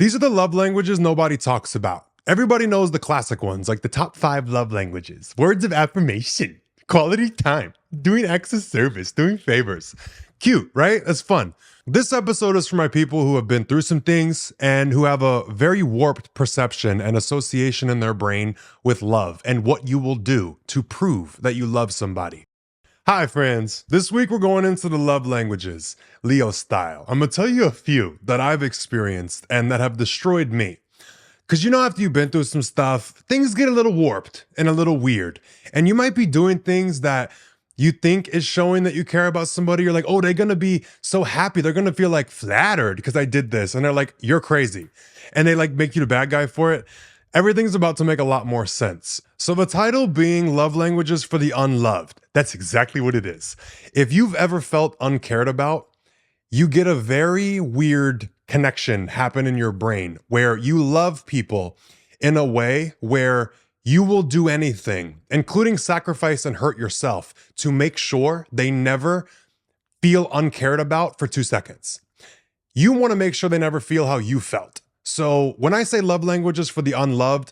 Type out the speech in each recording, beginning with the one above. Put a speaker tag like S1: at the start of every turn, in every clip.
S1: These are the love languages nobody talks about. Everybody knows the classic ones, like the top 5 love languages: words of affirmation, quality time, doing acts of service, doing favors. Cute, right? That's fun. This episode is for my people who have been through some things and who have a very warped perception and association in their brain with love and what you will do to prove that you love somebody. Hi friends, this week we're going into the love languages, Leo style. I'm gonna tell you a few that I've experienced and that have destroyed me. Cause after you've been through some stuff, things get a little warped and a little weird. And you might be doing things that you think is showing that you care about somebody. You're like, oh, they're gonna be so happy. They're gonna feel like flattered because I did this. And they're like, you're crazy. And they like make you the bad guy for it. Everything's about to make a lot more sense. So the title being Love Languages for the Unloved, that's exactly what it is. If you've ever felt uncared about, you get a very weird connection happen in your brain where you love people in a way where you will do anything, including sacrifice and hurt yourself, to make sure they never feel uncared about for 2 seconds. You want to make sure they never feel how you felt. So when I say love languages for the unloved,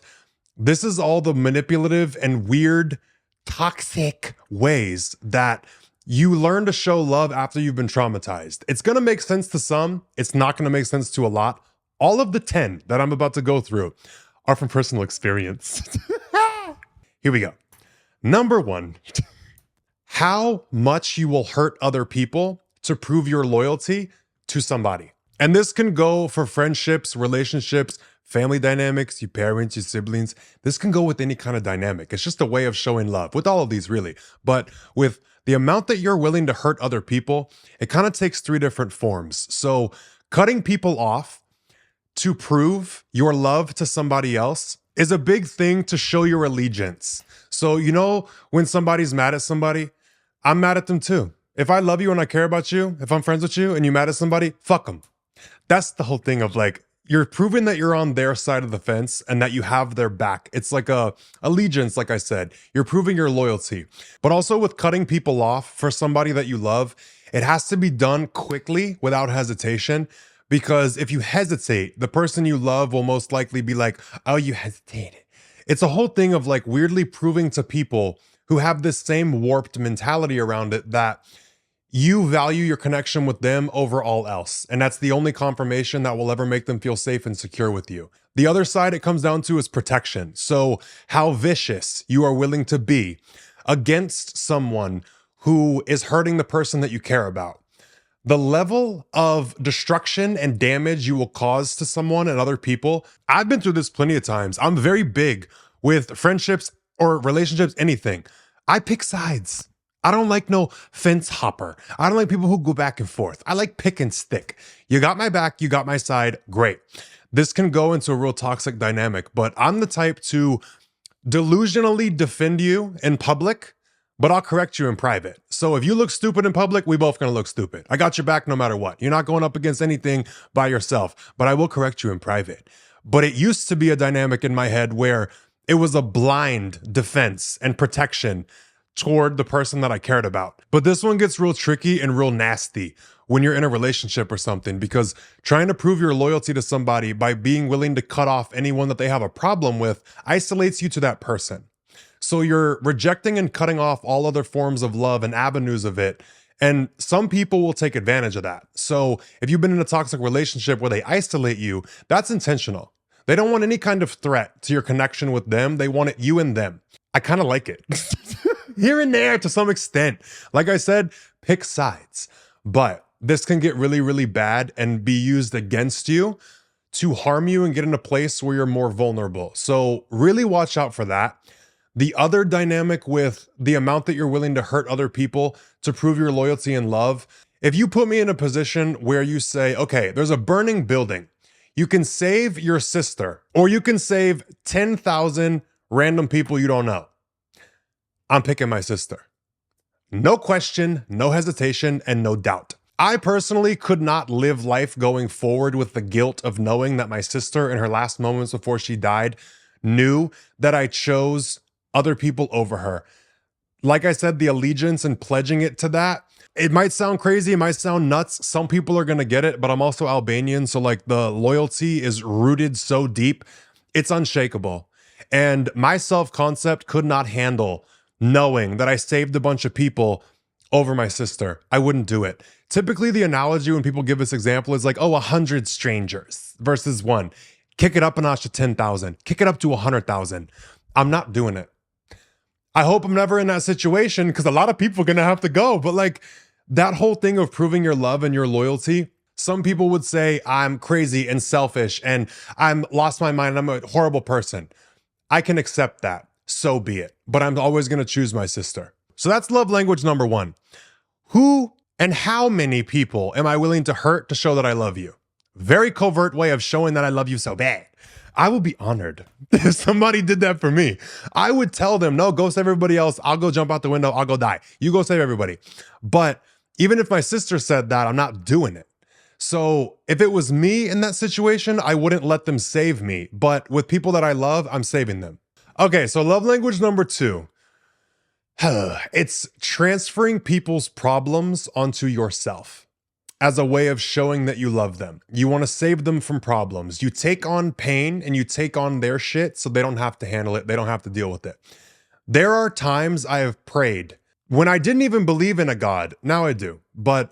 S1: this is all the manipulative and weird, toxic ways that you learn to show love after you've been traumatized. It's going to make sense to some. It's not going to make sense to a lot. All of the 10 that I'm about to go through are from personal experience. Here we go. Number 1, how much you will hurt other people to prove your loyalty to somebody. And this can go for friendships, relationships, family dynamics, your parents, your siblings. This can go with any kind of dynamic. It's just a way of showing love with all of these, really. But with the amount that you're willing to hurt other people, it kind of takes 3 different forms. So cutting people off to prove your love to somebody else is a big thing to show your allegiance. So, when somebody's mad at somebody, I'm mad at them too. If I love you and I care about you, if I'm friends with you and you're mad at somebody, fuck them. That's the whole thing of like, you're proving that you're on their side of the fence and that you have their back. It's like a allegiance, like I said. You're proving your loyalty. But also with cutting people off for somebody that you love, it has to be done quickly without hesitation. Because if you hesitate, the person you love will most likely be like, oh, you hesitated. It's a whole thing of like weirdly proving to people who have this same warped mentality around it that you value your connection with them over all else. And that's the only confirmation that will ever make them feel safe and secure with you. The other side it comes down to is protection. So how vicious you are willing to be against someone who is hurting the person that you care about. The level of destruction and damage you will cause to someone and other people. I've been through this plenty of times. I'm very big with friendships or relationships, anything. I pick sides. I don't like no fence hopper. I don't like people who go back and forth. I like pick and stick. You got my back, you got my side, great. This can go into a real toxic dynamic, but I'm the type to delusionally defend you in public, but I'll correct you in private. So if you look stupid in public, we both gonna look stupid. I got your back no matter what. You're not going up against anything by yourself, but I will correct you in private. But it used to be a dynamic in my head where it was a blind defense and protection toward the person that I cared about. But this one gets real tricky and real nasty when you're in a relationship or something, because trying to prove your loyalty to somebody by being willing to cut off anyone that they have a problem with isolates you to that person. So you're rejecting and cutting off all other forms of love and avenues of it. And some people will take advantage of that. So if you've been in a toxic relationship where they isolate you, that's intentional. They don't want any kind of threat to your connection with them. They want it you and them. I kind of like it. Here and there to some extent. Like I said, pick sides. But this can get really, really bad and be used against you to harm you and get in a place where you're more vulnerable. So really watch out for that. The other dynamic with the amount that you're willing to hurt other people to prove your loyalty and love. If you put me in a position where you say, okay, there's a burning building. You can save your sister, or you can save 10,000 random people you don't know. I'm picking my sister. No question, no hesitation, and no doubt. I personally could not live life going forward with the guilt of knowing that my sister in her last moments before she died knew that I chose other people over her. Like I said, the allegiance and pledging it to that It might sound crazy, it might sound nuts. Some people are gonna get it, but I'm also Albanian, so like the loyalty is rooted so deep, it's unshakable. And my self-concept could not handle knowing that I saved a bunch of people over my sister. I wouldn't do it. Typically, the analogy when people give this example is like, oh, 100 strangers versus one. Kick it up a notch to 10,000, kick it up to 100,000. I'm not doing it. I hope I'm never in that situation because a lot of people are going to have to go. But like that whole thing of proving your love and your loyalty, some people would say I'm crazy and selfish and I'm lost my mind. I'm a horrible person. I can accept that. So be it. But I'm always going to choose my sister. So that's love language number one. Who and how many people am I willing to hurt to show that I love you? Very covert way of showing that I love you so bad. I would be honored if somebody did that for me. I would tell them, no, go save everybody else. I'll go jump out the window. I'll go die. You go save everybody. But even if my sister said that, I'm not doing it. So if it was me in that situation, I wouldn't let them save me. But with people that I love, I'm saving them. Okay, so love language number two. It's transferring people's problems onto yourself as a way of showing that you love them. You want to save them from problems. You take on pain and you take on their shit so they don't have to handle it. They don't have to deal with it. There are times I have prayed when I didn't even believe in a God. Now I do. But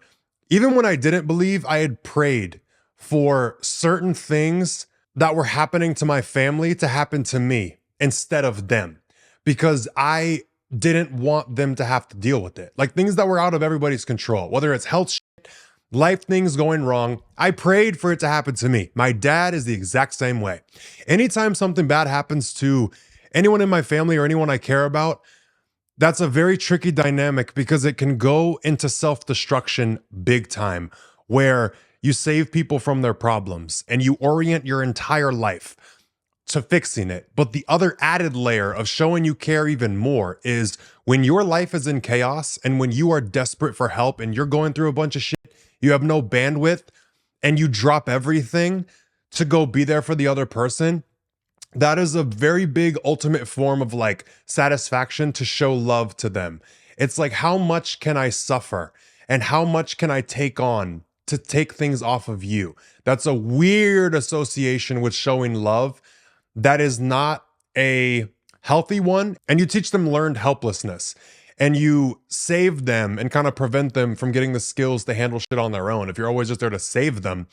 S1: even when I didn't believe, I had prayed for certain things that were happening to my family to happen to me instead of them, because I didn't want them to have to deal with it. Like things that were out of everybody's control, whether it's health shit, life things going wrong. I prayed for it to happen to me. My dad is the exact same way. Anytime something bad happens to anyone in my family or anyone I care about, that's a very tricky dynamic because it can go into self-destruction big time, where you save people from their problems and you orient your entire life to fixing it. But the other added layer of showing you care even more is when your life is in chaos and when you are desperate for help and you're going through a bunch of shit, you have no bandwidth, and you drop everything to go be there for the other person. That is a very big ultimate form of like satisfaction to show love to them. It's like, how much can I suffer and how much can I take on to take things off of you? That's a weird association with showing love. That is not a healthy one. And you teach them learned helplessness and you save them and kind of prevent them from getting the skills to handle shit on their own. If you're always just there to save them,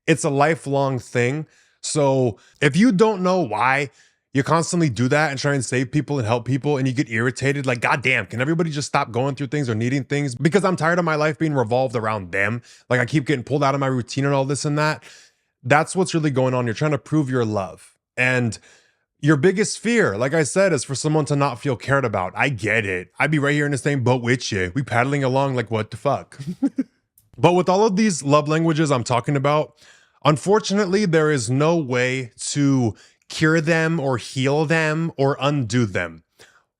S1: it's a lifelong thing. So if you don't know why you constantly do that and try and save people and help people and you get irritated, like, goddamn, can everybody just stop going through things or needing things? Because I'm tired of my life being revolved around them. Like I keep getting pulled out of my routine and all this and that. That's what's really going on. You're trying to prove your love. And your biggest fear, like I said, is for someone to not feel cared about. I get it. I'd be right here in the same boat with you. We paddling along like, what the fuck? But with all of these love languages I'm talking about, unfortunately, there is no way to cure them or heal them or undo them.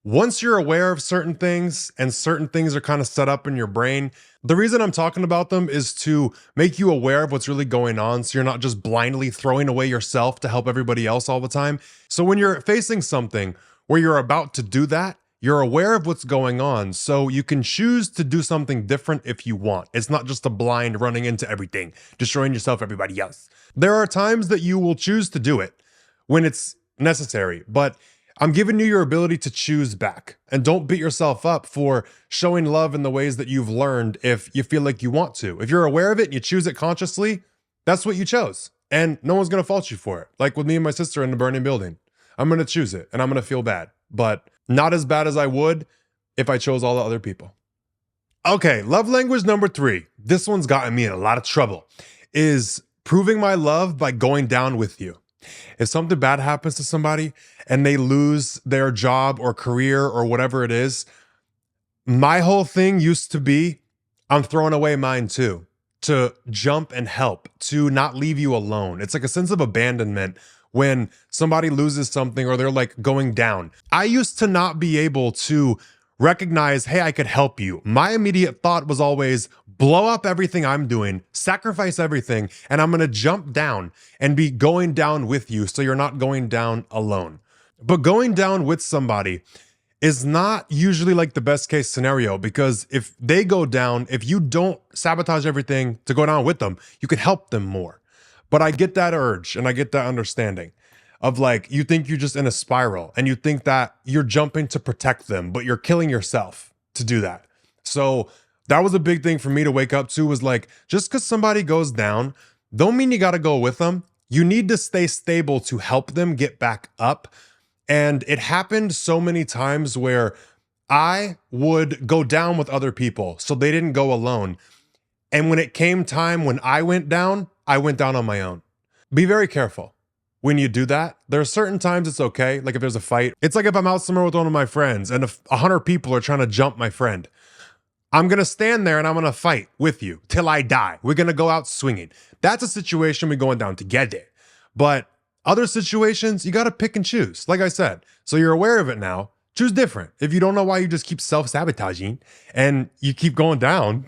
S1: Once you're aware of certain things and certain things are kind of set up in your brain, the reason I'm talking about them is to make you aware of what's really going on so you're not just blindly throwing away yourself to help everybody else all the time. So when you're facing something where you're about to do that, you're aware of what's going on so you can choose to do something different if you want. It's not just a blind running into everything, destroying yourself, everybody else. There are times that you will choose to do it when it's necessary, but I'm giving you your ability to choose back. And don't beat yourself up for showing love in the ways that you've learned if you feel like you want to. If you're aware of it and you choose it consciously, that's what you chose. And no one's going to fault you for it. Like with me and my sister in the burning building. I'm going to choose it and I'm going to feel bad, but not as bad as I would if I chose all the other people. Okay, love language number 3. This one's gotten me in a lot of trouble, is proving my love by going down with you. If something bad happens to somebody and they lose their job or career or whatever it is, my whole thing used to be, I'm throwing away mine too, to jump and help, to not leave you alone. It's like a sense of abandonment when somebody loses something or they're like going down. I used to not be able to recognize, hey, I could help you. My immediate thought was always blow up everything I'm doing, sacrifice everything, and I'm going to jump down and be going down with you so you're not going down alone. But going down with somebody is not usually like the best case scenario, because if they go down, if you don't sabotage everything to go down with them, you can help them more. But I get that urge and I get that understanding of like, you think you're just in a spiral and you think that you're jumping to protect them, but you're killing yourself to do that. So that was a big thing for me to wake up to, was like, just because somebody goes down, don't mean you got to go with them. You need to stay stable to help them get back up. And it happened so many times where I would go down with other people so they didn't go alone. And when it came time when I went down on my own. Be very careful when you do that. There are certain times it's okay. Like if there's a fight, it's like if I'm out somewhere with one of my friends and if 100 people are trying to jump my friend, I'm going to stand there and I'm going to fight with you till I die. We're going to go out swinging. That's a situation we're going down together. But other situations, you got to pick and choose. Like I said, so you're aware of it now. Choose different. If you don't know why you just keep self-sabotaging and you keep going down,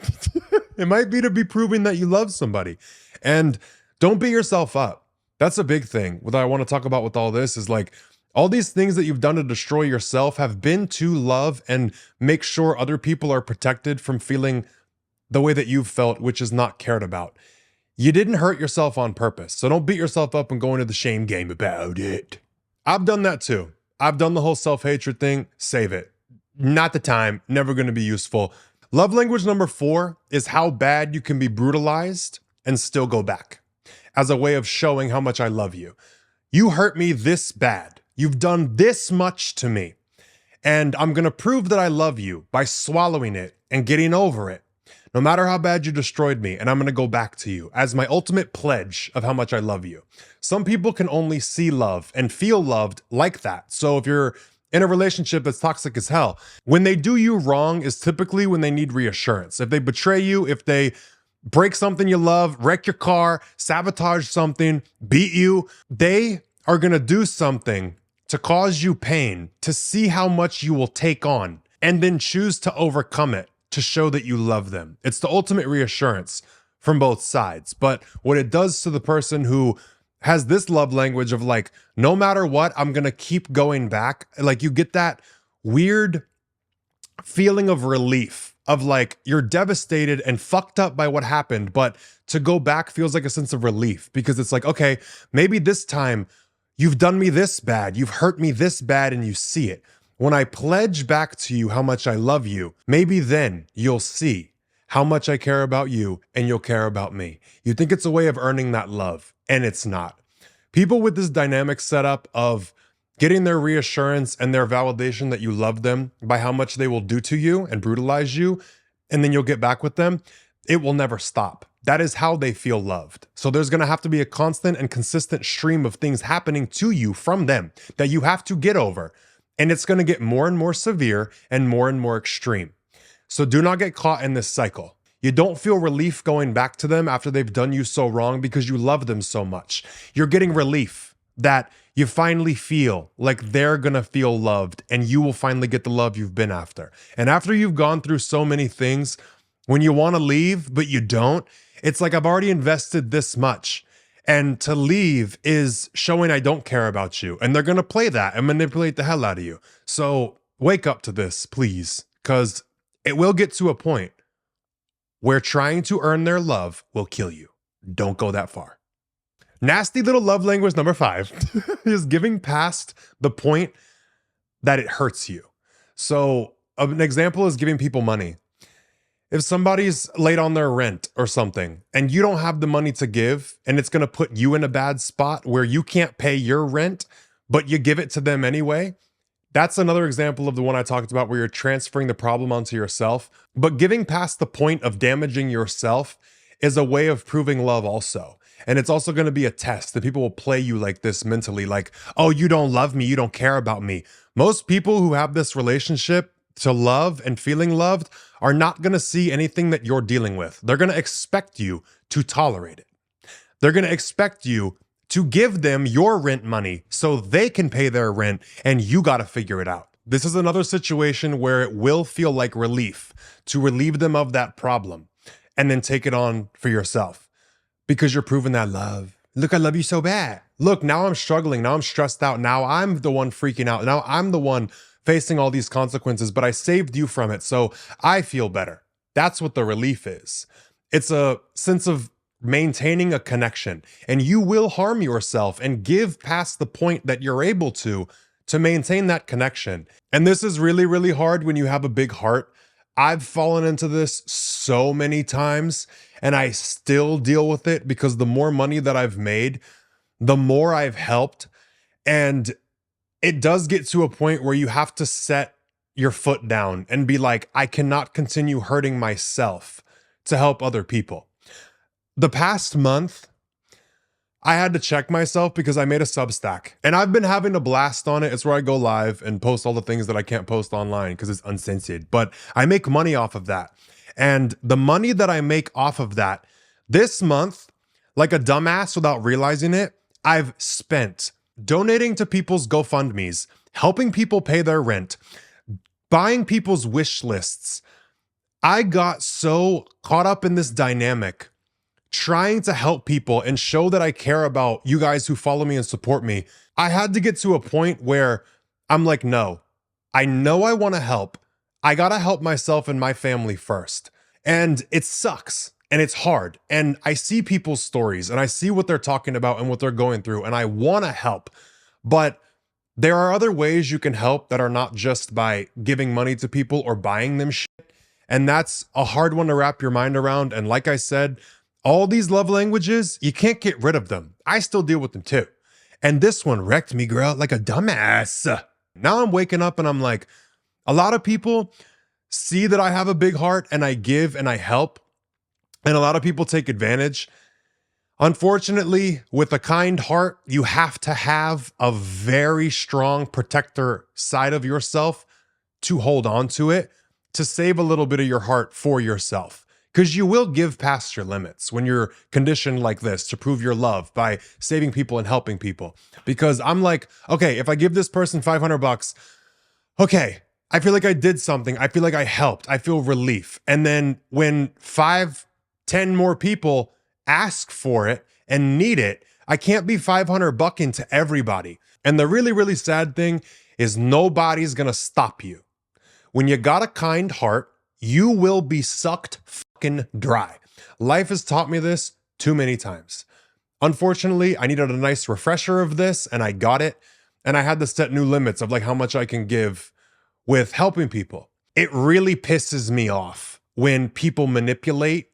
S1: it might be to be proving that you love somebody. And don't beat yourself up. That's a big thing. What I want to talk about with all this is like, all these things that you've done to destroy yourself have been to love and make sure other people are protected from feeling the way that you've felt, which is not cared about. You didn't hurt yourself on purpose. So don't beat yourself up and go into the shame game about it. I've done that too. I've done the whole self-hatred thing. Save it. Not the time. Never going to be useful. Love language number 4 is how bad you can be brutalized and still go back, as a way of showing how much I love you. You hurt me this bad. You've done this much to me. And I'm going to prove that I love you by swallowing it and getting over it, no matter how bad you destroyed me. And I'm going to go back to you as my ultimate pledge of how much I love you. Some people can only see love and feel loved like that. So if you're in a relationship that's toxic as hell, when they do you wrong is typically when they need reassurance. If they betray you, if they break something you love, wreck your car, sabotage something, beat you, they are going to do something to cause you pain, to see how much you will take on, and then choose to overcome it to show that you love them. It's the ultimate reassurance from both sides. But what it does to the person who has this love language of like, no matter what, I'm going to keep going back. Like you get that weird feeling of relief of like, you're devastated and fucked up by what happened, but to go back feels like a sense of relief because it's like, okay, maybe this time you've done me this bad, you've hurt me this bad, and you see it. When I pledge back to you how much I love you, maybe then you'll see how much I care about you and you'll care about me. You think it's a way of earning that love, and it's not. People with this dynamic setup of getting their reassurance and their validation that you love them by how much they will do to you and brutalize you, and then you'll get back with them, it will never stop. That is how they feel loved. So there's going to have to be a constant and consistent stream of things happening to you from them that you have to get over. And it's going to get more and more severe and more extreme. So do not get caught in this cycle. You don't feel relief going back to them after they've done you so wrong because you love them so much. You're getting relief that you finally feel like they're going to feel loved and you will finally get the love you've been after. And after you've gone through so many things, when you want to leave, but you don't, it's like I've already invested this much. And to leave is showing I don't care about you. And they're going to play that and manipulate the hell out of you. So wake up to this, please, because it will get to a point where trying to earn their love will kill you. Don't go that far. Nasty little love language number 5 is giving past the point that it hurts you. So an example is giving people money. If somebody's late on their rent or something and you don't have the money to give and it's going to put you in a bad spot where you can't pay your rent, but you give it to them anyway, that's another example of the one I talked about where you're transferring the problem onto yourself. But giving past the point of damaging yourself is a way of proving love also. And it's also going to be a test that people will play you like this mentally, like, oh, you don't love me, you don't care about me. Most people who have this relationship to love and feeling loved are not going to see anything that you're dealing with. They're going to expect you to tolerate it. They're going to expect you to give them your rent money so they can pay their rent and you got to figure it out. This is another situation where it will feel like relief to relieve them of that problem and then take it on for yourself because you're proving that love. Look, I love you so bad. Look, now I'm struggling. Now I'm stressed out. Now I'm the one freaking out. Now I'm the one facing all these consequences, but I saved you from it. So I feel better. That's what the relief is. It's a sense of maintaining a connection, and you will harm yourself and give past the point that you're able to maintain that connection. And this is really, really hard when you have a big heart. I've fallen into this so many times, and I still deal with it because the more money that I've made, the more I've helped. And it does get to a point where you have to set your foot down and be like, I cannot continue hurting myself to help other people. The past month, I had to check myself because I made a Substack and I've been having a blast on it. It's where I go live and post all the things that I can't post online because it's uncensored, but I make money off of that. And the money that I make off of that this month, like a dumbass without realizing it, I've spent donating to people's GoFundMes, helping people pay their rent, buying people's wish lists. I got so caught up in this dynamic, trying to help people and show that I care about you guys who follow me and support me. I had to get to a point where I'm like, no, I know I want to help. I got to help myself and my family first. And it sucks and it's hard. And I see people's stories and I see what they're talking about and what they're going through. And I want to help. But there are other ways you can help that are not just by giving money to people or buying them shit. And that's a hard one to wrap your mind around. And like I said, all these love languages, you can't get rid of them. I still deal with them too. And this one wrecked me, girl, like a dumbass. Now I'm waking up and I'm like, a lot of people see that I have a big heart and I give and I help. And a lot of people take advantage. Unfortunately, with a kind heart, you have to have a very strong protector side of yourself to hold on to it, to save a little bit of your heart for yourself. Because you will give past your limits when you're conditioned like this to prove your love by saving people and helping people. Because I'm like, okay, if I give this person $500, okay, I feel like I did something. I feel like I helped. I feel relief. And then when 5, 10 more people ask for it and need it, I can't be $500 to everybody. And the really, really sad thing is nobody's going to stop you. When you got a kind heart, you will be sucked fucking dry. Life has taught me this too many times. Unfortunately, I needed a nice refresher of this and I got it. And I had to set new limits of like how much I can give with helping people. It really pisses me off when people manipulate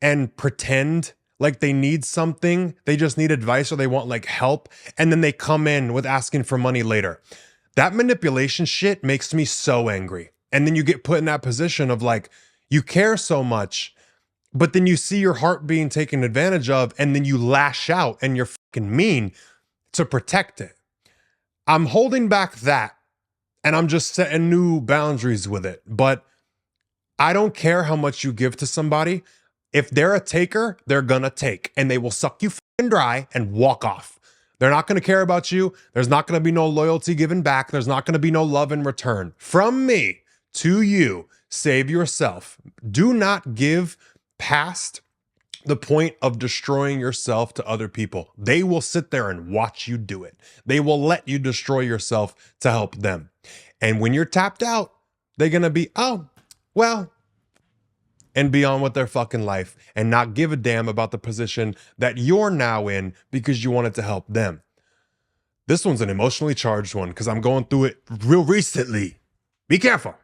S1: and pretend like they need something. They just need advice or they want like help. And then they come in with asking for money later. That manipulation shit makes me so angry. And then you get put in that position of like, you care so much, but then you see your heart being taken advantage of, and then you lash out and you're fucking mean to protect it. I'm holding back that, and I'm just setting new boundaries with it. But I don't care how much you give to somebody. If they're a taker, they're gonna take, and they will suck you fucking dry and walk off. They're not going to care about you. There's not going to be no loyalty given back. There's not going to be no love in return. From me to you, save yourself. Do not give past the point of destroying yourself to other people. They will sit there and watch you do it. They will let you destroy yourself to help them. And when you're tapped out, they're going to be, oh, well, and be on with their fucking life and not give a damn about the position that you're now in because you wanted to help them. This one's an emotionally charged one because I'm going through it real recently. Be careful.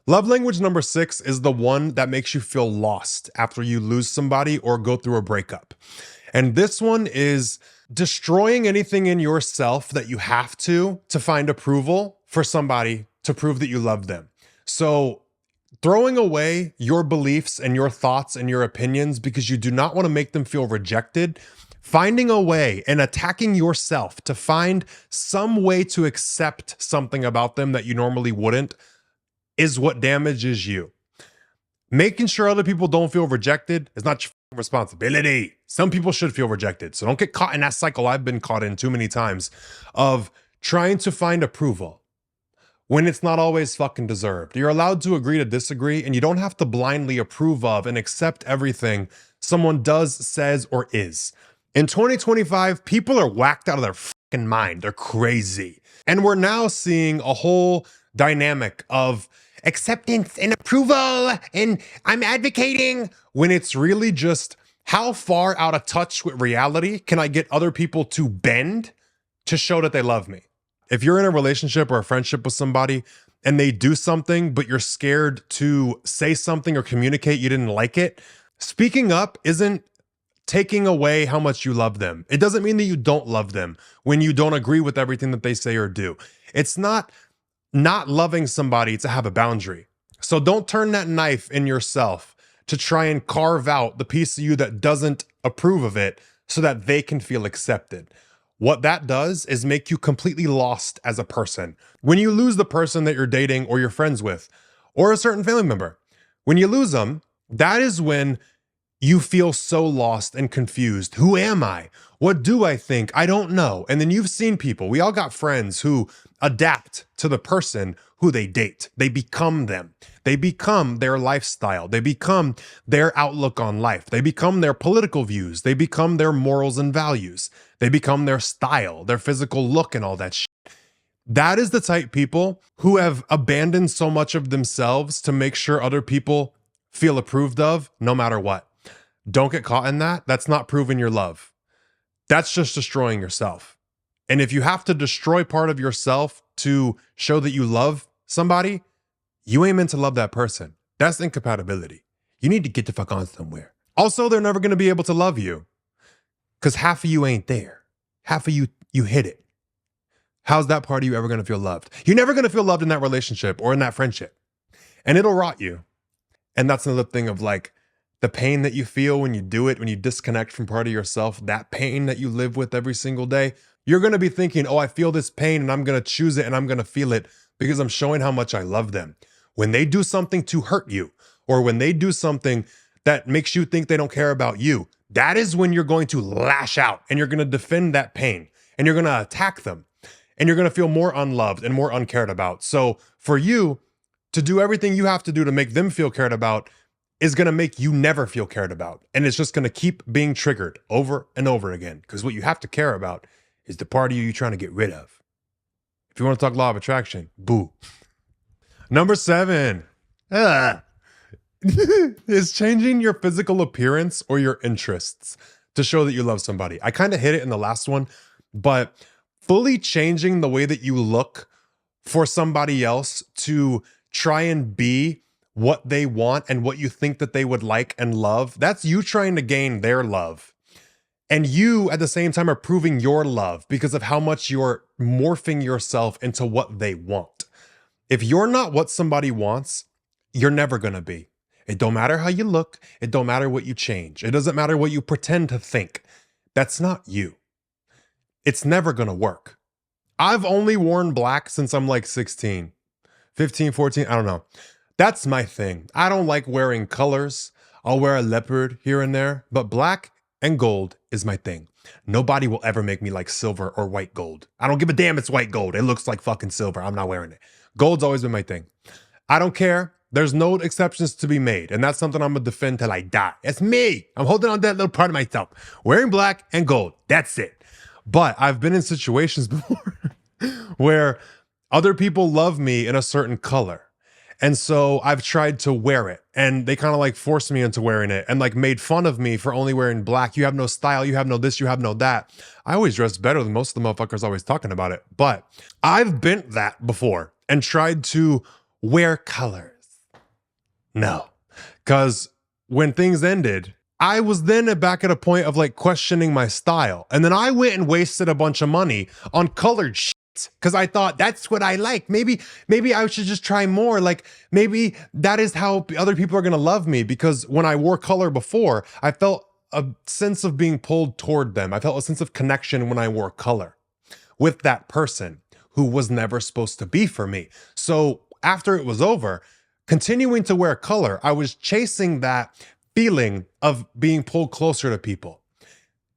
S1: Love language number 6 is the one that makes you feel lost after you lose somebody or go through a breakup. And this one is destroying anything in yourself that you have to find approval for somebody to prove that you love them. So throwing away your beliefs and your thoughts and your opinions because you do not want to make them feel rejected, finding a way and attacking yourself to find some way to accept something about them that you normally wouldn't is what damages you. Making sure other people don't feel rejected is not your responsibility. Some people should feel rejected. So don't get caught in that cycle I've been caught in too many times of trying to find approval when it's not always fucking deserved. You're allowed to agree to disagree, and you don't have to blindly approve of and accept everything someone does, says, or is. In 2025, people are whacked out of their fucking mind. They're crazy. And we're now seeing a whole dynamic of acceptance and approval and I'm advocating, when it's really just how far out of touch with reality can I get other people to bend to show that they love me? If you're in a relationship or a friendship with somebody and they do something, but you're scared to say something or communicate you didn't like it, speaking up isn't taking away how much you love them. It doesn't mean that you don't love them when you don't agree with everything that they say or do. It's not loving somebody to have a boundary. So don't turn that knife in yourself to try and carve out the piece of you that doesn't approve of it so that they can feel accepted. What that does is make you completely lost as a person. When you lose the person that you're dating or you're friends with, or a certain family member, when you lose them, that is when you feel so lost and confused. Who am I? What do I think? I don't know. And then you've seen people, we all got friends who adapt to the person who they date. They become them. They become their lifestyle. They become their outlook on life. They become their political views. They become their morals and values. They become their style, their physical look and all that shit. That is the type people who have abandoned so much of themselves to make sure other people feel approved of no matter what. Don't get caught in that. That's not proving your love. That's just destroying yourself. And if you have to destroy part of yourself to show that you love somebody, you ain't meant to love that person. That's incompatibility. You need to get the fuck on somewhere. Also, they're never going to be able to love you because half of you ain't there. Half of you hit it. How's that part of you ever going to feel loved? You're never going to feel loved in that relationship or in that friendship. And it'll rot you. And that's another thing of like, the pain that you feel when you do it, when you disconnect from part of yourself, that pain that you live with every single day, you're going to be thinking, oh, I feel this pain and I'm going to choose it and I'm going to feel it because I'm showing how much I love them. When they do something to hurt you, or when they do something that makes you think they don't care about you, that is when you're going to lash out and you're going to defend that pain and you're going to attack them and you're going to feel more unloved and more uncared about. So for you to do everything you have to do to make them feel cared about is going to make you never feel cared about. And it's just going to keep being triggered over and over again. Because what you have to care about is the part of you you're trying to get rid of. If you want to talk law of attraction, boo. Number 7 is changing your physical appearance or your interests to show that you love somebody. I kind of hit it in the last one, but fully changing the way that you look for somebody else to try and be what they want and what you think that they would like and love, that's you trying to gain their love. And you at the same time are proving your love because of how much you're morphing yourself into what they want. If you're not what somebody wants, you're never going to be. It don't matter how you look. It don't matter what you change. It doesn't matter what you pretend to think. That's not you. It's never going to work. I've only worn black since I'm like 16, 15, 14. I don't know. That's my thing. I don't like wearing colors. I'll wear a leopard here and there, but black and gold is my thing. Nobody will ever make me like silver or white gold. I don't give a damn it's white gold. It looks like fucking silver. I'm not wearing it. Gold's always been my thing. I don't care. There's no exceptions to be made. And that's something I'm going to defend till I die. It's me. I'm holding on to that little part of myself. Wearing black and gold. That's it. But I've been in situations before where other people love me in a certain color. And so I've tried to wear it and they kind of like forced me into wearing it and like made fun of me for only wearing black. You have no style. You have no this. You have no that. I always dress better than most of the motherfuckers always talking about it. But I've been that before and tried to wear colors. No, because when things ended, I was then back at a point of like questioning my style. And then I went and wasted a bunch of money on colored shit. Because I thought that's what I like. Maybe I should just try more. Like maybe that is how other people are going to love me. Because when I wore color before, I felt a sense of being pulled toward them. I felt a sense of connection when I wore color with that person who was never supposed to be for me. So after it was over, continuing to wear color, I was chasing that feeling of being pulled closer to people.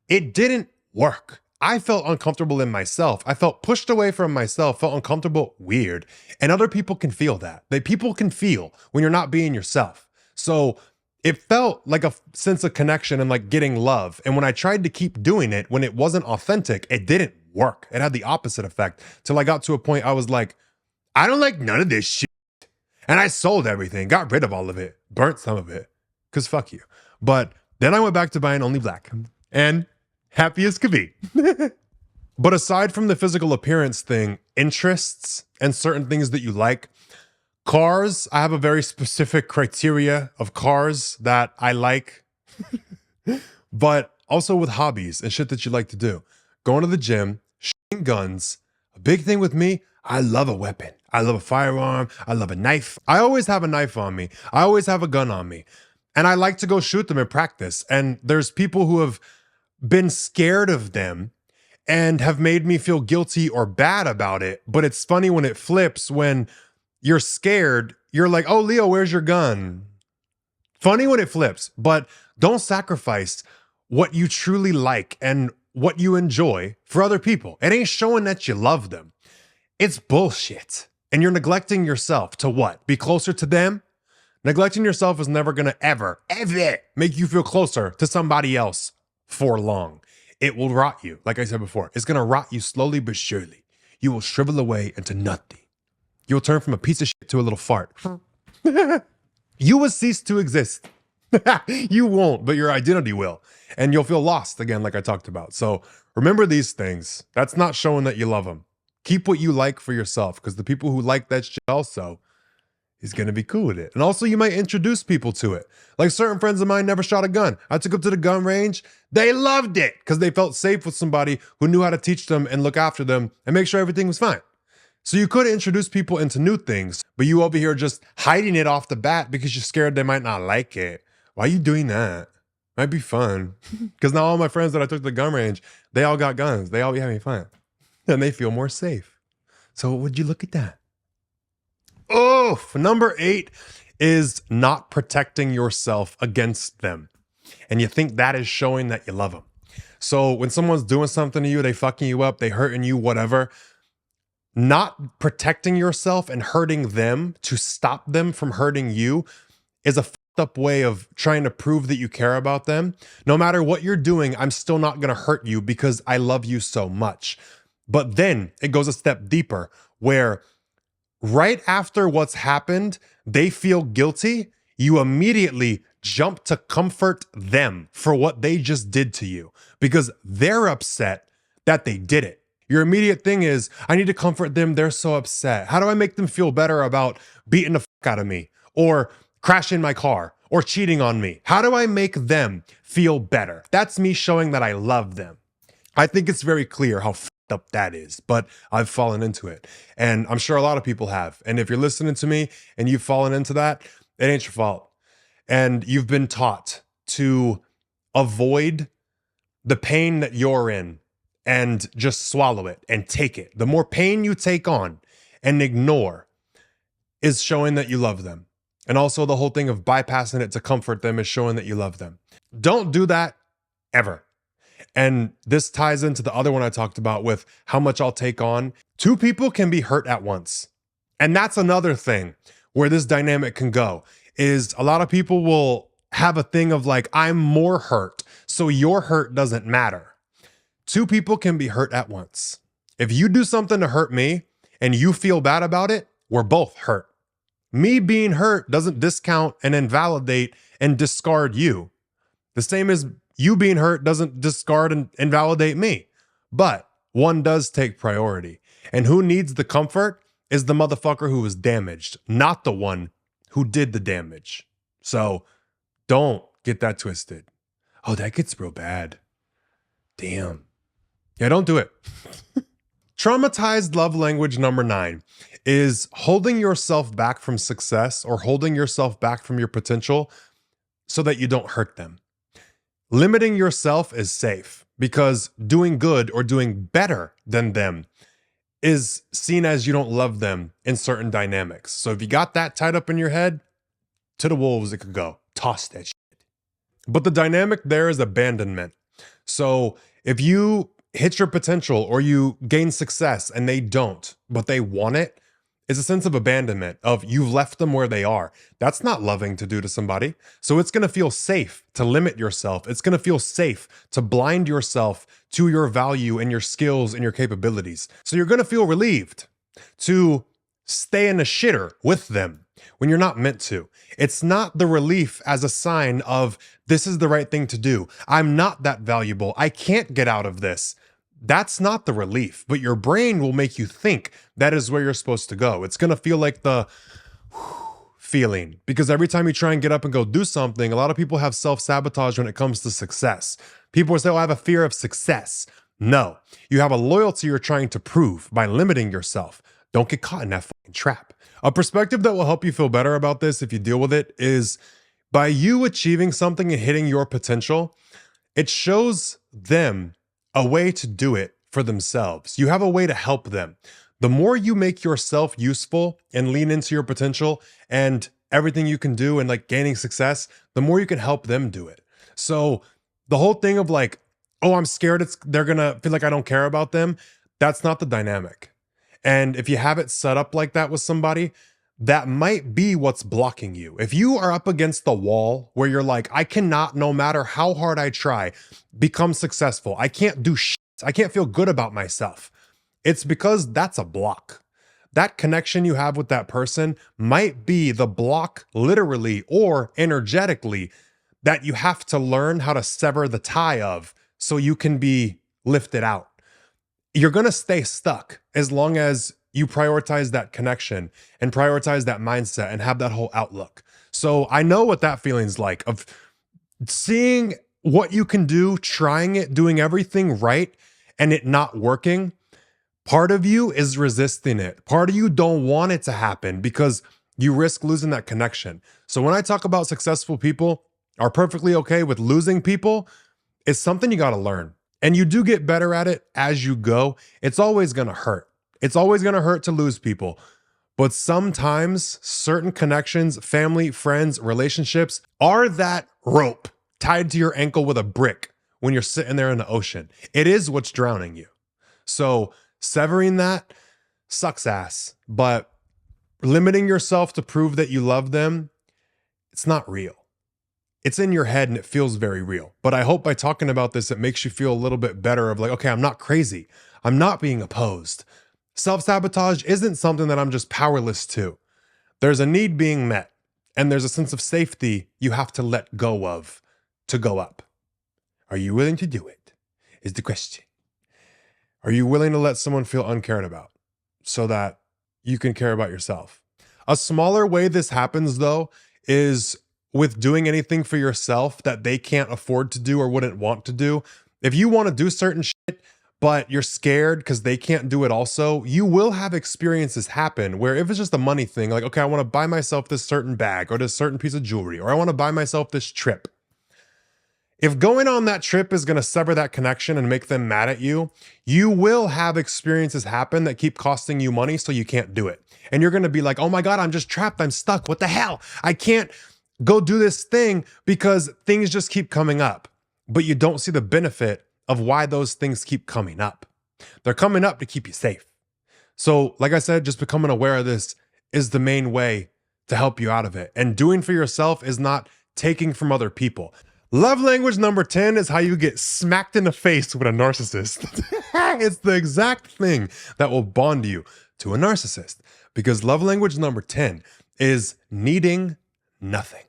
S1: It didn't work. I felt uncomfortable in myself. I felt pushed away from myself, felt uncomfortable, weird. And other people can feel that. People can feel when you're not being yourself. So it felt like a sense of connection and like getting love. And when I tried to keep doing it, when it wasn't authentic, it didn't work. It had the opposite effect till I got to a point I was like, I don't like none of this shit. And I sold everything, got rid of all of it, burnt some of it, because fuck you. But then I went back to buying only black and happy as could be. But aside from the physical appearance thing, interests and certain things that you like, cars, I have a very specific criteria of cars that I like, but also with hobbies and shit that you like to do. Going to the gym, shooting guns. A big thing with me, I love a weapon. I love a firearm. I love a knife. I always have a knife on me. I always have a gun on me. And I like to go shoot them in practice. And there's people who have been scared of them and have made me feel guilty or bad about it. But it's funny when it flips, when you're scared, you're like, oh, Leo, where's your gun? Funny when it flips, but don't sacrifice what you truly like and what you enjoy for other people. It ain't showing that you love them. It's bullshit. And you're neglecting yourself to what? Be closer to them? Neglecting yourself is never gonna ever make you feel closer to somebody else for long. It will rot you. Like I said before, it's gonna rot you slowly but surely. You will shrivel away into nothing. You'll turn from a piece of shit to a little fart. You will cease to exist. You won't, but your identity will. And you'll feel lost again, like I talked about. So remember these things. That's not showing that you love them. Keep what you like for yourself, because the people who like that shit also is going to be cool with it. And also you might introduce people to it. Like certain friends of mine never shot a gun. I took them to the gun range. They loved it because they felt safe with somebody who knew how to teach them and look after them and make sure everything was fine. So you could introduce people into new things, but you over here just hiding it off the bat because you're scared they might not like it. Why are you doing that? Might be fun. Because now all my friends that I took to the gun range, they all got guns. They all be having fun. And they feel more safe. So would you look at that? Oh, number 8 is not protecting yourself against them. And you think that is showing that you love them. So when someone's doing something to you, they fucking you up, they hurting you, whatever, not protecting yourself and hurting them to stop them from hurting you is a fucked up way of trying to prove that you care about them. No matter what you're doing, I'm still not going to hurt you because I love you so much. But then it goes a step deeper where right after what's happened, they feel guilty. You immediately jump to comfort them for what they just did to you because they're upset that they did it. Your immediate thing is, I need to comfort them. They're so upset. How do I make them feel better about beating the fuck out of me or crashing my car or cheating on me? How do I make them feel better? That's me showing that I love them. I think it's very clear how fucked up that is, but I've fallen into it. And I'm sure a lot of people have. And if you're listening to me and you've fallen into that, it ain't your fault. And you've been taught to avoid the pain that you're in and just swallow it and take it. The more pain you take on and ignore is showing that you love them. And also the whole thing of bypassing it to comfort them is showing that you love them. Don't do that ever. And this ties into the other one I talked about with how much I'll take on. 2 people can be hurt at once. And that's another thing where this dynamic can go, is a lot of people will have a thing of like, I'm more hurt, so your hurt doesn't matter. 2 people can be hurt at once. If you do something to hurt me and you feel bad about it, we're both hurt. Me being hurt doesn't discount and invalidate and discard you. The same as you being hurt doesn't discard and invalidate me. But one does take priority. And who needs the comfort is the motherfucker who was damaged, not the one who did the damage. So don't get that twisted. Oh, that gets real bad. Damn. Yeah, don't do it. Traumatized love language number 9 is holding yourself back from success or holding yourself back from your potential so that you don't hurt them. Limiting yourself is safe because doing good or doing better than them is seen as you don't love them in certain dynamics. So if you got that tied up in your head, to the wolves it could go. Toss that shit. But the dynamic there is abandonment. So if you hit your potential or you gain success and they don't, but they want it, it's a sense of abandonment of you've left them where they are. That's not loving to do to somebody. So it's going to feel safe to limit yourself. It's going to feel safe to blind yourself to your value and your skills and your capabilities. So you're going to feel relieved to stay in a shitter with them when you're not meant to. It's not the relief as a sign of this is the right thing to do. I'm not that valuable. I can't get out of this. That's not the relief, but your brain will make you think that is where you're supposed to go. It's going to feel like the feeling because every time you try and get up and go do something, a lot of people have self-sabotage when it comes to success. People will say, oh, I have a fear of success. No, you have a loyalty you're trying to prove by limiting yourself. Don't get caught in that fucking trap. A perspective that will help you feel better about this if you deal with it is by you achieving something and hitting your potential, it shows them a way to do it for themselves. You have a way to help them. The more you make yourself useful and lean into your potential and everything you can do and like gaining success, the more you can help them do it. So the whole thing of like, oh, I'm scared they're gonna feel like I don't care about them, that's not the dynamic. And if you have it set up like that with somebody, that might be what's blocking you. If you are up against the wall where you're like, I cannot, no matter how hard I try, become successful. I can't do shit. I can't feel good about myself. It's because that's a block. That connection you have with that person might be the block literally or energetically that you have to learn how to sever the tie of so you can be lifted out. You're going to stay stuck as long as you prioritize that connection and prioritize that mindset and have that whole outlook. So I know what that feeling's like of seeing what you can do, trying it, doing everything right, and it not working. Part of you is resisting it. Part of you don't want it to happen because you risk losing that connection. So when I talk about successful people are perfectly okay with losing people, it's something you got to learn. And you do get better at it as you go. It's always going to hurt. It's always going to hurt to lose people. But sometimes certain connections, family, friends, relationships are that rope tied to your ankle with a brick when you're sitting there in the ocean. It is what's drowning you. So severing that sucks ass, but limiting yourself to prove that you love them, it's not real. It's in your head and it feels very real. But I hope by talking about this, it makes you feel a little bit better of like, okay, I'm not crazy. I'm not being opposed. Self-sabotage isn't something that I'm just powerless to. There's a need being met, and there's a sense of safety you have to let go of to go up. Are you willing to do it? Is the question. Are you willing to let someone feel uncared about so that you can care about yourself? A smaller way this happens, though, is with doing anything for yourself that they can't afford to do or wouldn't want to do. If you want to do certain shit, but you're scared because they can't do it also, you will have experiences happen where if it's just a money thing, like, okay, I want to buy myself this certain bag or this certain piece of jewelry, or I want to buy myself this trip. If going on that trip is going to sever that connection and make them mad at you, you will have experiences happen that keep costing you money so you can't do it. And you're going to be like, oh my God, I'm just trapped. I'm stuck. What the hell? I can't go do this thing because things just keep coming up. But you don't see the benefit of why those things keep coming up. They're coming up to keep you safe. So like I said, just becoming aware of this is the main way to help you out of it. And doing for yourself is not taking from other people. Love language number 10 is how you get smacked in the face with a narcissist. It's the exact thing that will bond you to a narcissist, because love language number 10 is needing nothing.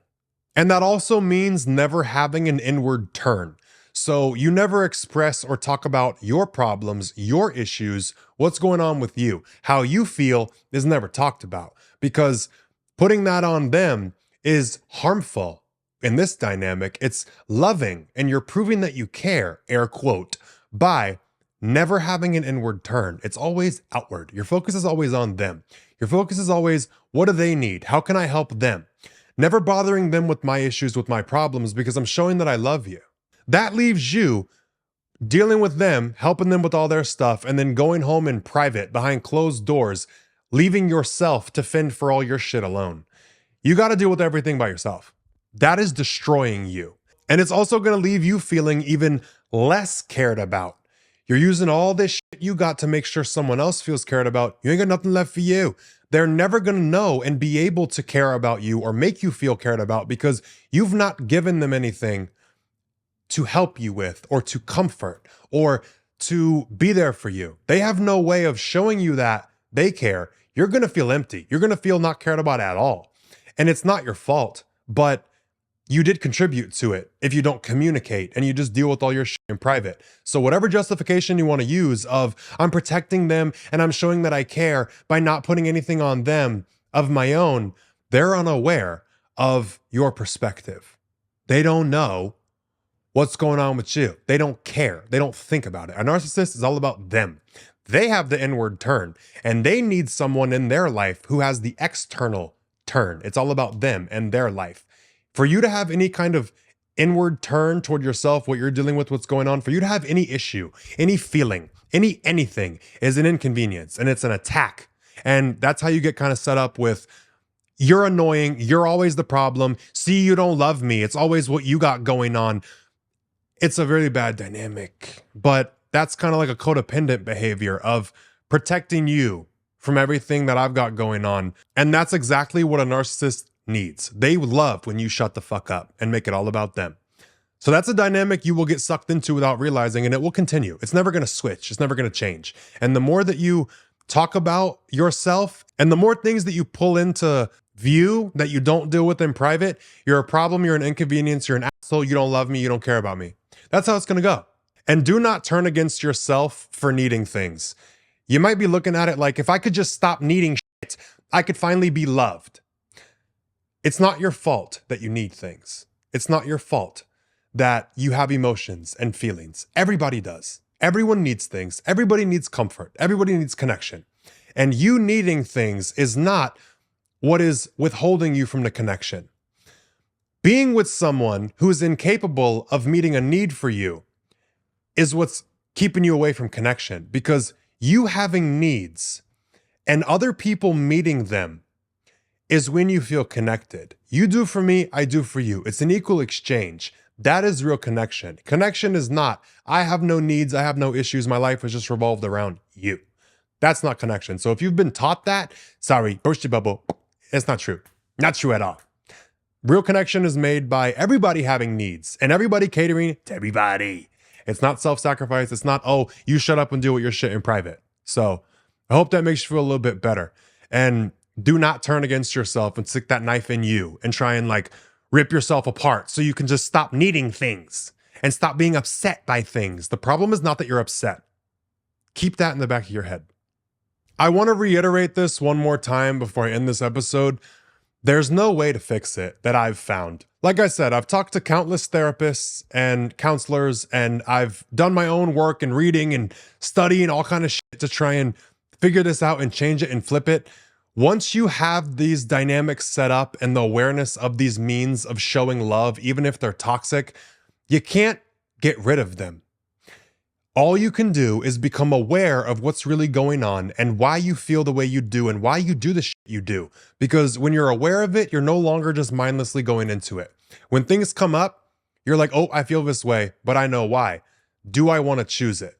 S1: And that also means never having an inward turn. So you never express or talk about your problems, your issues, what's going on with you. How you feel is never talked about, because putting that on them is harmful. In this dynamic, it's loving, and you're proving that you care, air quote, by never having an inward turn. It's always outward. Your focus is always on them. Your focus is always, what do they need? How can I help them? Never bothering them with my issues, with my problems, because I'm showing that I love you. That leaves you dealing with them, helping them with all their stuff, and then going home in private, behind closed doors, leaving yourself to fend for all your shit alone. You got to deal with everything by yourself. That is destroying you. And it's also going to leave you feeling even less cared about. You're using all this shit you got to make sure someone else feels cared about. You ain't got nothing left for you. They're never going to know and be able to care about you or make you feel cared about because you've not given them anything to help you with or to comfort or to be there for you. They have no way of showing you that they care. you're going to feel empty. You're going to feel not cared about at all. And it's not your fault, but you did contribute to it if you don't communicate and you just deal with all your shit in private. So whatever justification you want to use of I'm protecting them and I'm showing that I care by not putting anything on them of my own, they're unaware of your perspective. They don't know what's going on with you. They don't care. They don't think about it. A narcissist is all about them. They have the inward turn and they need someone in their life who has the external turn. It's all about them and their life. For you to have any kind of inward turn toward yourself, what you're dealing with, what's going on, for you to have any issue, any feeling, anything is an inconvenience and it's an attack. And that's how you get kind of set up with you're annoying, you're always the problem. See, you don't love me. It's always what you got going on. It's a really bad dynamic, but that's kind of like a codependent behavior of protecting you from everything that I've got going on. And that's exactly what a narcissist needs. They love when you shut the fuck up and make it all about them. So that's a dynamic you will get sucked into without realizing, and it will continue. It's never going to switch. It's never going to change. And the more that you talk about yourself and the more things that you pull into view that you don't deal with in private, you're a problem, you're an inconvenience, you're an asshole, you don't love me, you don't care about me. That's how it's going to go. And do not turn against yourself for needing things. You might be looking at it like, if I could just stop needing shit, I could finally be loved. It's not your fault that you need things. It's not your fault that you have emotions and feelings. Everybody does. Everyone needs things. Everybody needs comfort. Everybody needs connection. And you needing things is not what is withholding you from the connection. Being with someone who is incapable of meeting a need for you is what's keeping you away from connection, because you having needs and other people meeting them is when you feel connected. You do for me, I do for you. It's an equal exchange. That is real connection. Connection is not, I have no needs, I have no issues, my life is just revolved around you. That's not connection. So if you've been taught that, sorry, burst your bubble. It's not true. Not true at all. Real connection is made by everybody having needs and everybody catering to everybody. It's not self-sacrifice. It's not, oh, you shut up and deal with your shit in private. So I hope that makes you feel a little bit better. And do not turn against yourself and stick that knife in you and try and like rip yourself apart so you can just stop needing things and stop being upset by things. The problem is not that you're upset. Keep that in the back of your head. I want to reiterate this one more time before I end this episode. There's no way to fix it that I've found. Like I said, I've talked to countless therapists and counselors, and I've done my own work and reading and studying all kind of shit to try and figure this out and change it and flip it. Once you have these dynamics set up and the awareness of these means of showing love, even if they're toxic, you can't get rid of them. All you can do is become aware of what's really going on and why you feel the way you do and why you do the shit you do. Because when you're aware of it, you're no longer just mindlessly going into it. When things come up, you're like, oh, I feel this way, but I know why. Do I want to choose it?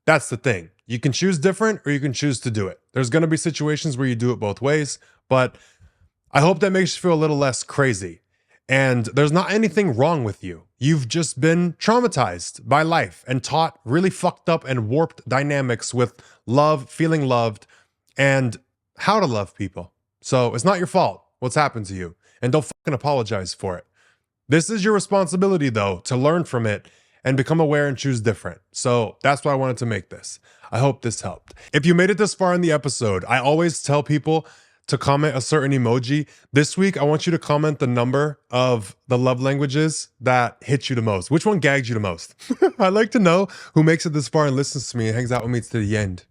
S1: That's the thing. You can choose different or you can choose to do it. There's going to be situations where you do it both ways, but I hope that makes you feel a little less crazy. And there's not anything wrong with you. You've just been traumatized by life and taught really fucked up and warped dynamics with love, feeling loved, and how to love people. So it's not your fault what's happened to you, and don't fucking apologize for it. This is your responsibility, though, to learn from it and become aware and choose different. So that's why I wanted to make this. I hope this helped. If you made it this far in the episode, I always tell people to comment a certain emoji. This week, I want you to comment the number of the love languages that hit you the most. Which one gagged you the most? I'd like to know who makes it this far and listens to me and hangs out with me to the end.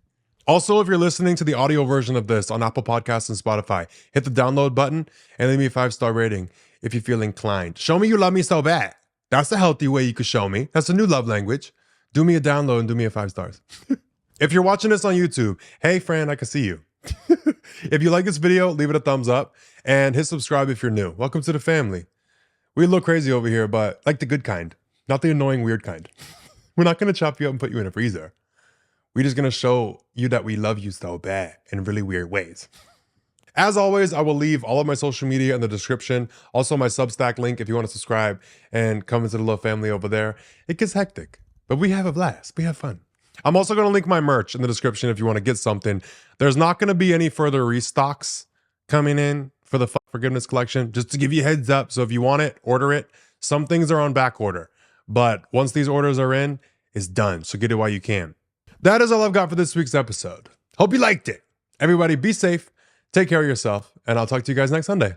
S1: Also, if you're listening to the audio version of this on Apple Podcasts and Spotify, hit the download button and leave me a 5-star rating if you feel inclined. Show me you love me so bad. That's a healthy way you could show me. That's a new love language. Do me a download and do me a 5 stars. If you're watching this on YouTube, hey friend, I can see you. If you like this video, leave it a thumbs up and hit subscribe if you're new. Welcome to the family. We look crazy over here, but like the good kind, not the annoying, weird kind. We're not going to chop you up and put you in a freezer. We're just going to show you that we love you so bad in really weird ways. As always, I will leave all of my social media in the description. Also my Substack link if you want to subscribe and come into the little family over there. It gets hectic, but we have a blast. We have fun. I'm also going to link my merch in the description if you want to get something. There's not going to be any further restocks coming in for the Forgiveness collection, just to give you a heads up. So if you want it, order it. Some things are on back order, but once these orders are in, it's done. So get it while you can. That is all I've got for this week's episode. Hope you liked it. Everybody be safe, take care of yourself, and I'll talk to you guys next Sunday.